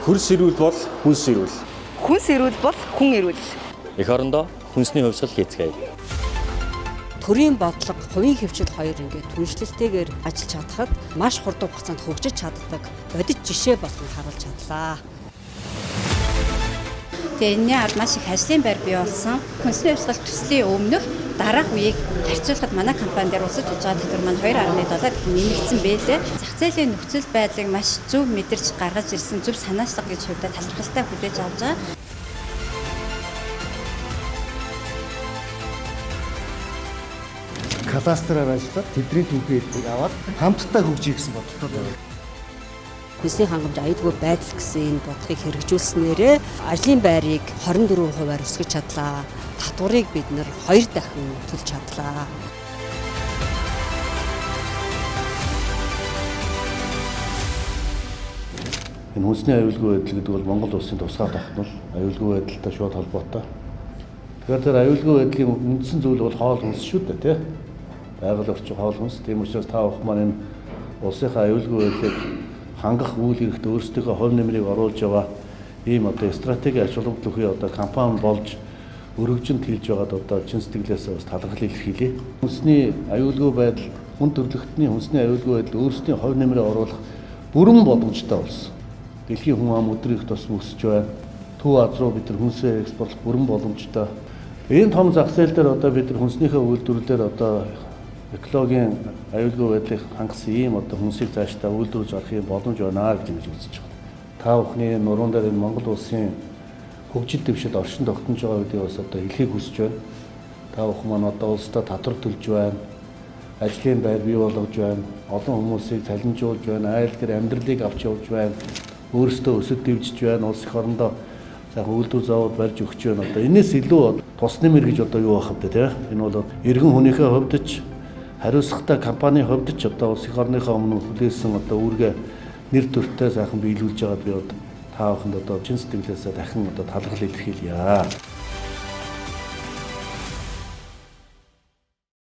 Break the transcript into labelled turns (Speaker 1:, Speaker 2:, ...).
Speaker 1: Хөрс ирүүл бол хүнс ирүүл.
Speaker 2: Хүнс ирүүл бол хүн ирүүл.
Speaker 1: Эх орондоо хүнсний хувьсгал хийцгээе.
Speaker 3: Төрийн бодлого, хувийн хөвчл хоёр ингээд түншлэлтэйгээр ажиллаж чадхад маш хурдан хугацаанд хөгжиж чаддаг бодит жишээ болгон харуулж чадлаа.
Speaker 4: Тэгээ энэний ард маш их ажлын байр бий болсон. Хүнсний хувьсгал төслийн өмнөх дараах үеийг харьцуулахад манай компани дээр улсад тулжгаа тэтгэр маань 2.7 дахин нэмэгдсэн байлээ. Зах зээлийн нөхцөл байдлыг маш зөв мэдэрч гаргаж ирсэн зөв санаачлага гэж хувьдаа талархалтай хүлээж авч байгаа.
Speaker 5: Кадастраар ажиллаад тэдний түүхийг аваад хамтдаа хөгжих гэсэн бодолтой байна.
Speaker 3: Хүнсний хангамж аюулгүй байдал гэсэн энэ бодлогыг хэрэгжүүлснээрээ ажлын байрыг 24%-аар өсгөж чадлаа. Татварыг бид нэр 2 дахин төлж чадлаа.
Speaker 5: Энэ хүнсний аюулгүй байдал гэдэг бол Монгол улсын тусгай тогтнол аюулгүй байдалтай шууд холбоотой. Тэгэхээр тэр аюулгүй байдлын үндсэн зүйл бол хоол хүнс шүү дээ, тий? Байгаль орчин хоол хүнс. Тийм учраас та бүхэн маань энэ улсынхаа аюулгүй байдлыг хангах үйл хэрэгт өөрсдийнхөө хувь нэмрийг оруулж яваа ийм одоо стратеги ач холбогдол өгөх одоо компани болж өргөжинд хэлж байгаад одоо чин сэтгэлээс бас талархал илэрхийлье. Хүнсний аюулгүй байдал, хүн төрөлхтний хүнсний аюулгүй байдал өөрсдийн хувь нэмрээ оруулах бүрэн боломжтой болсон. Дэлхийн хүн ам өдөр их тус өсөж байна. Төв аз руу бид нар хүнсээ экспортлох бүрэн боломжтой. Энэ том зах зээл дээр одоо бид нар хүнснийхээ үйлдвэрлэлээр одоо экологийн аюулгүй байдлыг хангасан ийм одоо хүнсийг цаашдаа үйлдвэрлэж авах юм боломж байна гэж үзэж байна. Та бүхний нуруунд дээр энэ Монгол улсын хөгжил дэвшил оршин тогтнож байгаа үедээ бас одоо хэлхийг хүсэж байна. Та бүхэн маань одоо улсдаа татвар төлж байна. Ажлын байр бий болгож байна. Олон хүмүүсийг цалинжуулж байна. Айл дээр амьдралыг авч явж байна. Өөрсдөө өсөж дэвжиж байна. Улс их орондоо сайхан үйлдвэр заавар барьж өгч байна. Одоо энэс илүү тус нэмэр гэж одоо юу байх вэ те? Энэ бол иргэн хүнийхээ хувьд ч хариуцлагатай компанийн хувьд ч одоо улс их орныхоо өмнө хүлээсэн одоо үүргээ нэр төртөө сайхан биелүүлж байгаад би одоо та бүхэнд одоо чин сэтгэлээсээ дахин одоо талархал илэрхийлье.